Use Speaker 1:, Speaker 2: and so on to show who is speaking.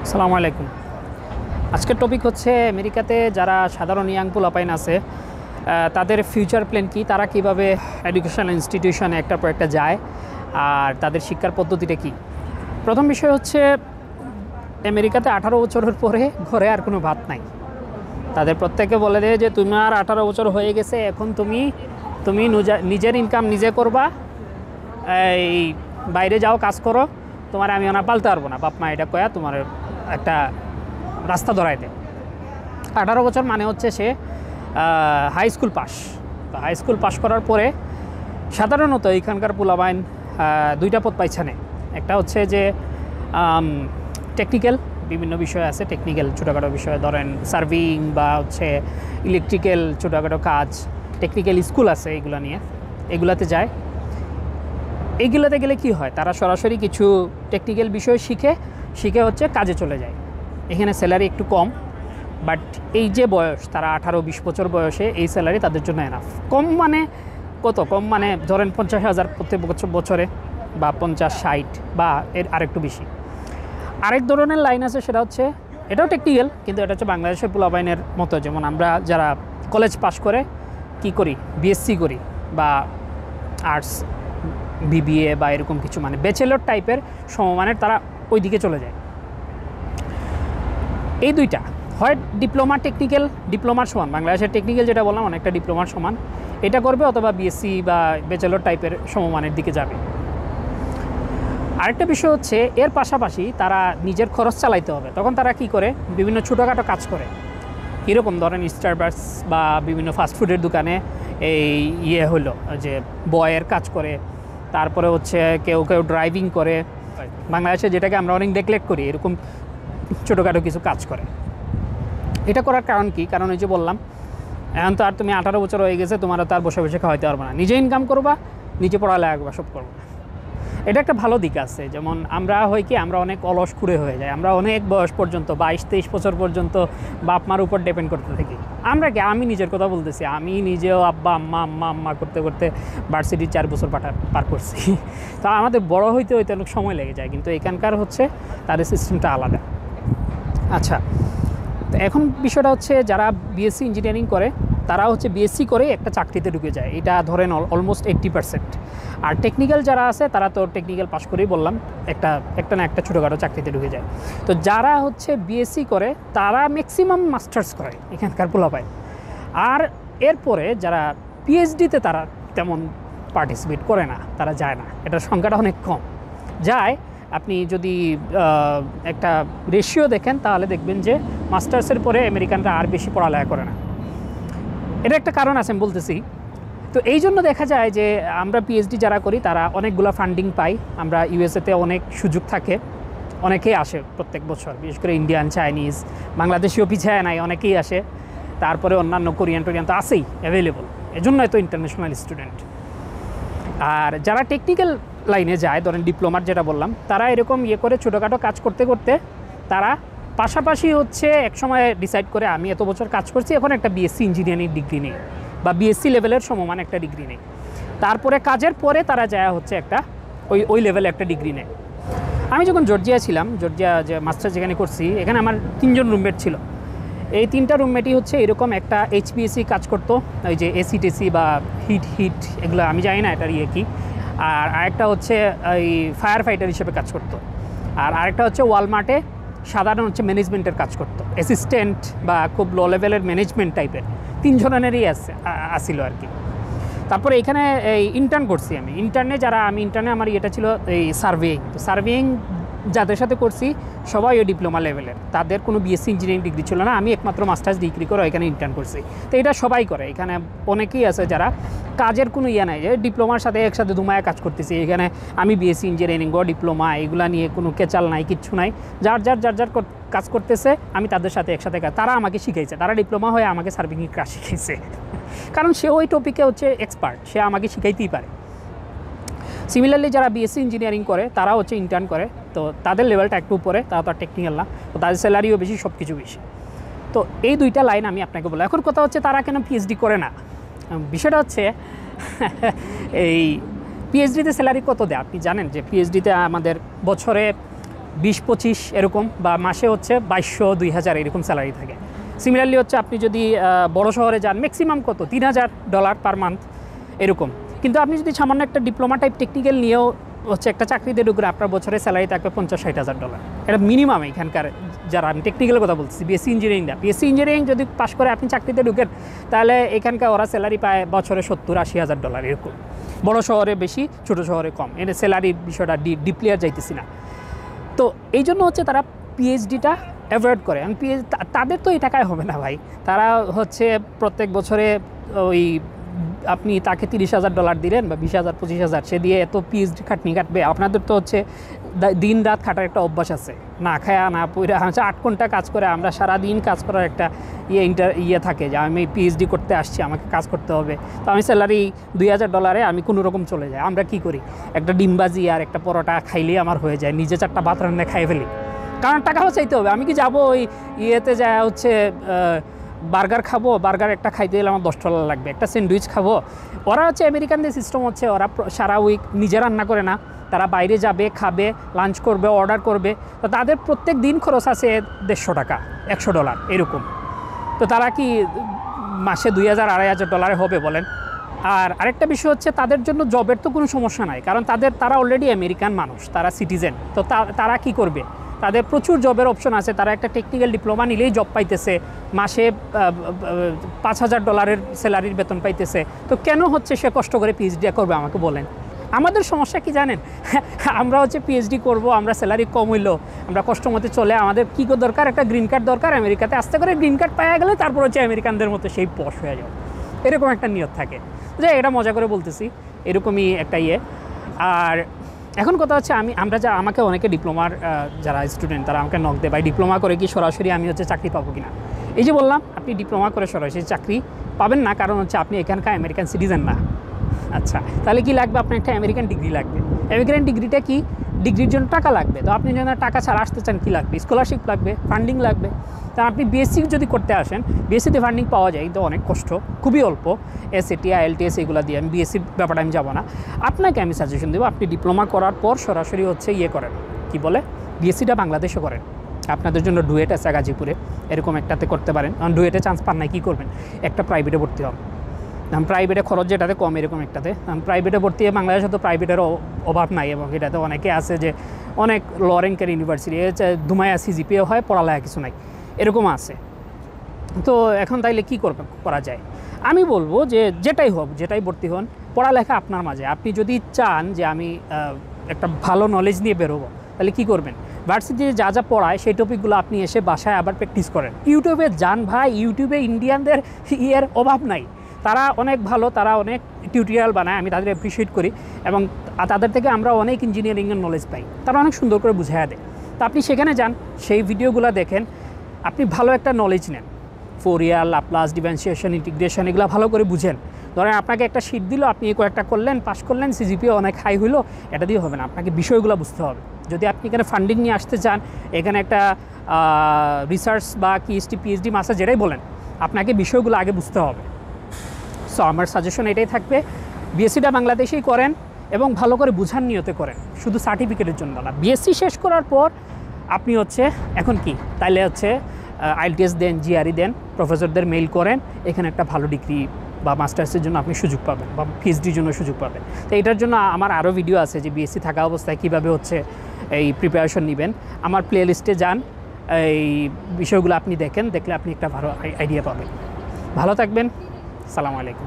Speaker 1: আসসালামু আলাইকুম। আজকের টপিক হচ্ছে আমেরিকাতে যারা সাধারণ ইয়াং পোলাপাইন আছে তাদের ফিউচার প্ল্যান কি, তারা কিভাবে এডুকেশনাল ইনস্টিটিউশনে একটা পর একটা যায় আর তাদের শিক্ষার পদ্ধতিটা কি। প্রথম বিষয় হচ্ছে আমেরিকাতে 18 বছরের পরে ঘরে আর কোনো ভাত নাই। তাদের প্রত্যেকে বলে দেয় যে তোমার 18 বছর হয়ে গেছে, এখন তুমি নিজের ইনকাম নিজে করবা, এই বাইরে যাও কাজ করো, তোমার আমি ওনা পালতে পারবো না। বাপ মা এটা কয়া তোমার একটা রাস্তা ধরাই দেয়। 18 বছর মানে হচ্ছে সে হাই স্কুল পাস। তো হাই স্কুল পাস করার পরে সাধারণত এখানকার পোলাবাইন দুইটা পথ পাইছে না। একটা হচ্ছে যে টেকনিক্যাল বিভিন্ন বিষয় আছে, টেকনিক্যাল ছোটোখাটো বিষয়, ধরেন সার্ভিং বা হচ্ছে ইলেকট্রিক্যাল ছোটোখাটো কাজ, টেকনিক্যাল স্কুল আছে, এগুলো নিয়ে এগুলাতে যায়। এইগুলোতে গেলে কি হয়, তারা সরাসরি কিছু টেকনিক্যাল বিষয় শিখে হচ্ছে কাজে চলে যায়। এখানে স্যালারি একটু কম, বাট এই যে বয়স, তারা 18-20 বছর বয়সে এই স্যালারি তাদের জন্য এনাফ। কম মানে কত কম, মানে ধরেন 50,000 প্রত্যেক বছরে, বা 50-60 বা এর আরেকটু বেশি। আরেক ধরনের লাইন আছে, সেটা হচ্ছে এটাও টেকনিক্যাল, কিন্তু এটা হচ্ছে বাংলাদেশের পোলাবাইনের মতো। যেমন আমরা যারা কলেজ পাস করে কি করি, বিএসসি করি বা আর্টস বিবিএ বা এরকম কিছু, মানে ব্যাচেলর টাইপের সমমানের, তারা ওই দিকে চলে যায়। এই দুইটা হয় ডিপ্লোমা, টেকনিক্যাল ডিপ্লোমার সমান, বাংলাদেশের টেকনিক্যাল যেটা বললাম অনেকটা ডিপ্লোমার সমান, এটা করবে, অথবা বিএসসি বা ব্যাচেলর টাইপের সমমানের দিকে যাবে। আরেকটা বিষয় হচ্ছে এর পাশাপাশি তারা নিজের খরচ চালাইতে হবে। তখন তারা কি করে, বিভিন্ন ছোটোখাটো কাজ করে। কীরকম, ধরেন স্টারবাকস বা বিভিন্ন ফাস্টফুডের দোকানে এই হলো যে বয়ের কাজ করে, তারপরে হচ্ছে কেউ ড্রাইভিং করে, বাংলাদেশে যেটাকে আমরা অনেক নেগলেক্ট করি, এরকম ছোটোখাটো কিছু কাজ করে। এটা করার কারণ কি, কারণ ওই যে বললাম, এখন তো আর তুমি 18 বছর হয়ে গেছে, তোমার তো আর বসে বসে খাওয়াইতে পারবে না, নিজে ইনকাম করবা, নিজে পড়ালেখা করবা, সব করবো। এটা একটা ভালো দিক আছে। যেমন আমরা হয় কি, আমরা অনেক অলস কুড়ে হয়ে যাই, আমরা অনেক বয়স পর্যন্ত 22-23 বছর পর্যন্ত বাপ মার উপর ডিপেন্ড করতে থাকি। আমি নিজের কথা বলতেছি, আমি নিজেও আব্বা আম্মা করতে করতে ভার্সিটি 4 বছর পার করছি। তো আমাদের বড় হইতে অনেক সময় লেগে যায়, কিন্তু এখানকার হচ্ছে তাদের সিস্টেমটা আলাদা। আচ্ছা, তো এখন বিষয়টা হচ্ছে যারা বিএসসি ইঞ্জিনিয়ারিং করে, তারা হচ্ছে বিএসসি করে একটা চাকরিতে ঢুকে যায়, এটা ধরেন অলমোস্ট 80%। আর টেকনিক্যাল যারা আছে, তারা তো টেকনিক্যাল পাস করেই বললাম একটা না একটা ছোটোখাটো চাকরিতে ঢুকে যায়। তো যারা হচ্ছে বিএসসি করে, তারা ম্যাক্সিমাম মাস্টার্স করে এখানকার পোলাপায়। আর এরপরে যারা পিএইচডিতে, তারা তেমন পার্টিসিপেট করে না, তারা যায় না, এটার সংখ্যাটা অনেক কম। যায়, আপনি যদি একটা রেশিও দেখেন, তাহলে দেখবেন যে মাস্টার্সের পরে আমেরিকানরা আর বেশি পড়ালেখা করে না। এটা একটা কারণ আছে, আমি বলতেছি। তো এই জন্য দেখা যায় যে আমরা পিএইচডি যারা করি, তারা অনেকগুলো ফান্ডিং পাই। আমরা ইউএসএতে অনেক সুযোগ থাকে, অনেকেই আসে প্রত্যেক বছর, বিশেষ করে ইন্ডিয়ান, চাইনিজ, বাংলাদেশিও পিছায় নাই, অনেকেই আসে। তারপরে অন্যান্য কোরিয়ান তো আছেই অ্যাভেলেবল, এজন্য এত ইন্টারন্যাশনাল স্টুডেন্ট। আর যারা টেকনিক্যাল লাইনে যায়, ধরেন ডিপ্লোমার যেটা বললাম, তারা এরকম করে ছোটোখাটো কাজ করতে করতে তারা পাশাপাশি হচ্ছে এক সময় ডিসাইড করে, আমি এত বছর কাজ করছি, এখন একটা বিএসসি ইঞ্জিনিয়ারিং ডিগ্রি নেই বা বিএসসি লেভেলের সমমান একটা ডিগ্রি নেই। তারপরে কাজের পরে তারা যায় হচ্ছে একটা ওই লেভেলে একটা ডিগ্রি নেয়। আমি যখন জর্জিয়া ছিলাম, জর্জিয়া যে মাস্টার যেখানে করছি, এখানে আমার 3জন রুমমেট ছিল। এই 3টা রুমমেটই হচ্ছে এরকম একটা এইচপিএসসি কাজ করতো, ওই যে এসি টেসি বা হিট এগুলো আমি জানি না এটার কি। আর আরেকটা হচ্ছে এই ফায়ার ফাইটার হিসেবে কাজ করতো। আর আরেকটা হচ্ছে ওয়ালমার্টে সাধারণ হচ্ছে ম্যানেজমেন্টের কাজ করতো, অ্যাসিস্ট্যান্ট বা খুব লো লেভেলের ম্যানেজমেন্ট টাইপের। 3 জনেরই আসিল আর কি। তারপরে এখানে এই ইন্টার্ন করছি আমি। ইন্টার্নে আমার এটা ছিল এই সার্ভেইং। তো সার্ভেইং যাদের সাথে করছি সবাই ওই ডিপ্লোমা লেভেলের, তাদের কোনো বিএসসি ইঞ্জিনিয়ারিং ডিগ্রি ছিল না। আমি একমাত্র মাস্টার্স ডিগ্রি করে এখানে ইন্টার্ন করছি। তো এটা সবাই করে, এখানে অনেকেই আছে যারা কাজের কোনো নাই, যে ডিপ্লোমার সাথে একসাথে দুমায়া কাজ করতেছি। এখানে আমি বিএসসি ইঞ্জিনিয়ারিং ও ডিপ্লোমা এগুলা নিয়ে কোনো কেচাল নাই, কিচ্ছু নাই। যার কাজ করতেছে, আমি তাদের সাথে একসাথে তারা আমাকে শিখাইছে, তারা ডিপ্লোমা হয়ে আমাকে সার্ভিংয়ের কাজ শিখাইছে। কারণ সে ওই টপিকে হচ্ছে এক্সপার্ট, সে আমাকে শিখাইতেই পারে। সিমিলারলি যারা বিএসসি ইঞ্জিনিয়ারিং করে, তারা হচ্ছে ইন্টার্ন করে, তো তাদের লেভেলটা একটু উপরে, তারা তো আর টেকনিক্যাল না, তো তাদের স্যালারিও বেশি, সব কিছু বেশি। তো এই দুইটা লাইন আমি আপনাকে বললাম। এখন কথা হচ্ছে তারা কেন পিএইচডি করে না। বিষয়টা হচ্ছে এই পিএইচডিতে স্যালারি কত দেয় আপনি জানেন? যে পিএইচডিতে আমাদের বছরে 20-25 এরকম, বা মাসে হচ্ছে 2200-2000 এরকম স্যালারি থাকে। সিমিলারলি হচ্ছে আপনি যদি বড় শহরে যান, ম্যাক্সিমাম কত $3000 পার মান্থ এরকম। কিন্তু আপনি যদি সামান্য একটা ডিপ্লোমা টাইপ টেকনিক্যাল নিয়েও হচ্ছে একটা চাকরিতে ঢুকলে আপনার বছরে স্যালারি থাকবে $50-60,000। এটা মিনিমাম এখানকার, যারা আমি টেকনিক্যাল কথা বলছি, বিএসসি ইঞ্জিনিয়ারিংটা, বিএসসি ইঞ্জিনিয়ারিং যদি পাস করে আপনি চাকরিতে ঢুকেন, তাহলে এখানকার ওরা স্যালারি পায় বছরে $70,000-80,000 এরকম। বড় শহরে বেশি, ছোটো শহরে কম। এটা স্যালারির বিষয়টা ডিপলি আর যাইতেছি না। তো এই জন্য হচ্ছে তারা পিএইচডিটা অ্যাভয়েড করে। আমি তাদের তো এই টাকায় হবে না ভাই। তারা হচ্ছে প্রত্যেক বছরে ওই আপনি তাকে $30,000 দিলেন বা 20,000-25,000, সে দিয়ে এত পিএইচডি খাটনি কাটবে? আপনাদের তো হচ্ছে দিন রাত খাটার একটা অভ্যাস আছে, না খায়া না পইরা হচ্ছে 8 ঘন্টা কাজ করে। আমরা সারাদিন কাজ করার একটা ইয়ে থাকে যে আমি পিএইচডি করতে আসছি, আমাকে কাজ করতে হবে। তো আমি স্যালারি $2,000 আমি কোনো রকম চলে যাই। আমরা কি করি, একটা ডিমবাজি আর একটা পরোটা খাইলেই আমার হয়ে যায়, নিজে 4টা ভাত রান্না খাই ফেলি, কারণ টাকাও চাইতে হবে। আমি কি যাবো ওই ইয়েতে যায় হচ্ছে বার্গার খাবো, বার্গার একটা খাইতে গেলে আমার $10 লাগবে, একটা স্যান্ডউইচ খাবো। ওরা হচ্ছে আমেরিকানদের সিস্টেম হচ্ছে ওরা সারা উইক নিজে রান্না করে না, তারা বাইরে যাবে, খাবে, লাঞ্চ করবে, অর্ডার করবে। তো তাদের প্রত্যেক দিন খরচ আছে $150, $100 এরকম। তো তারা কি মাসে $2,000-2,500 হবে বলেন? আর আরেকটা বিষয় হচ্ছে তাদের জন্য জবের তো কোনো সমস্যা নাই, কারণ তারা অলরেডি আমেরিকান মানুষ, তারা সিটিজেন। তো তারা কি করবে, তাদের প্রচুর জবের অপশন আছে। তারা একটা টেকনিক্যাল ডিপ্লোমা নিলেই জব পাইতেছে, মাসে $5,000 স্যালারির বেতন পাইতেছে। তো কেন হচ্ছে সে কষ্ট করে পিএইচডি করবে আমাকে বলেন? আমাদের সমস্যা কি জানেন, আমরা হচ্ছে পিএইচডি করব, আমরা স্যালারি কম হইলো, আমরা কষ্ট মতো চলে, আমাদের কী দরকার, একটা গ্রিন কার্ড দরকার। আমেরিকাতে আসতে করে গ্রিন কার্ড পাওয়া গেলে তারপর হচ্ছে আমেরিকানদের মতো সেই পশ হয়ে যাবে, এরকম একটা নিয়ত থাকে। যে এটা মজা করে বলতেছি, এরকমই একটা ইয়ে। আর এখন কথা হচ্ছে আমাকে অনেকে ডিপ্লোমার যারা স্টুডেন্ট তারা আমাকে নক দেয়, ভাই ডিপ্লোমা করে কি সরাসরি আমি হচ্ছে চাকরি পাবো কিনা? এই যে বললাম, আপনি ডিপ্লোমা করে সরাসরি চাকরি পাবেন না, কারণ হচ্ছে আপনি এখানকার আমেরিকান সিটিজেন না। আচ্ছা, তাহলে কি লাগবে? আপনার একটা আমেরিকান ডিগ্রি লাগবে। আমেরিকান ডিগ্রিটা কি? ডিগ্রির জন্য টাকা লাগবে। তো আপনি যদি টাকা ছাড়া আসতে চান, কী লাগবে? স্কলারশিপ লাগবে, ফান্ডিং লাগবে। তা আপনি বিএসসি যদি করতে আসেন, বিএসসিতে ফান্ডিং পাওয়া যায়, কিন্তু অনেক কষ্ট, খুবই অল্প। এসএটি, আইএলটিএস এগুলো দিয়ে, আমি বিএসসির ব্যাপারটা আমি যাবো না। আপনাকে আমি সাজেশন দেবো, আপনি ডিপ্লোমা করার পর সরাসরি হচ্ছে ইয়ে করেন, কি বলে, বিএসসিটা বাংলাদেশে করেন। আপনাদের জন্য ডুয়েট আছে গাজীপুরে, এরকম একটাতে করতে পারেন। কারণ ডুয়েটে চান্স পান নাই, কী করবেন? একটা প্রাইভেটে ভর্তি হন। প্রাইভেটে খরচ যেটাতে কম, এরকম একটাতে প্রাইভেটে ভর্তি হয়ে, বাংলাদেশে তো প্রাইভেটের অভাব নাই, এবং এটাতে অনেকে আছে যে অনেক ল র্যাঙ্কের ইউনিভার্সিটি, ধুমায়া সিজিপিএ হয়, পড়ালেখা কিছু নাই, এরকম আছে। তো এখন তাইলে কী করা যায়? আমি বলবো যে যেটাই হোক, যেটাই ভর্তি হন, পড়ালেখা আপনার মাঝে। আপনি যদি চান যে আমি একটা ভালো নলেজ নিয়ে বেরোবো, তাহলে কী করবেন? ভার্সিটিতে যা যা পড়ায় সেই টপিকগুলো আপনি এসে বাসায় আবার প্র্যাকটিস করেন। ইউটিউবে যান ভাই, ইউটিউবে ইন্ডিয়ানদের ইয়ের অভাব নাই, তারা অনেক ভালো, তারা অনেক টিউটোরিয়াল বানায়, আমি তাদের অ্যাপ্রিসিয়েট করি, এবং তাদের থেকে আমরা অনেক ইঞ্জিনিয়ারিংয়ের নলেজ পাই, তারা অনেক সুন্দর করে বুঝাইয়া দেয়। তো আপনি সেখানে যান, সেই ভিডিওগুলো দেখেন, আপনি ভালো একটা নলেজ নেন, ফোরিয়াল, লাপ্লাস, ডিফারেন্সিয়েশন, ইন্টিগ্রেশন, এগুলো ভালো করে বুঝেন। ধরেন আপনাকে একটা শিট দিল, আপনি এই কয়েকটা করলেন, পাস করলেন, সিজিপিএ অনেক হাই হইলো, এটা দিয়ে হবে না, আপনাকে বিষয়গুলো বুঝতে হবে। যদি আপনি এখানে ফান্ডিং নিয়ে আসতে চান, এখানে একটা রিসার্চ বা পিএইচডি মাস্টার যেটাই বলেন, আপনাকে বিষয়গুলো আগে বুঝতে হবে। সো আমার সাজেশন এটাই থাকবে, বিএসসিটা বাংলাদেশেই করেন এবং ভালো করে বুঝার নিয়তে করেন, শুধু সার্টিফিকেটের জন্য না। বিএসসি শেষ করার পর আপনি হচ্ছে এখন কি, তাইলে হচ্ছে আইএলটিএস দেন, জিআরই দেন, প্রফেসরদের মেইল করেন, এখানে একটা ভালো ডিগ্রি বা মাস্টার্সের জন্য আপনি সুযোগ পাবেন, বা পিএইচডির জন্য সুযোগ পাবেন। তো এটার জন্য আমার আরও ভিডিও আছে যে বিএসসি থাকা অবস্থায় কীভাবে হচ্ছে এই প্রিপারেশন নেবেন। আমার প্লে লিস্টে যান, এই বিষয়গুলো আপনি দেখেন, দেখলে আপনি একটা ভালো আইডিয়া পাবেন। ভালো থাকবেন, আসসালামু আলাইকুম।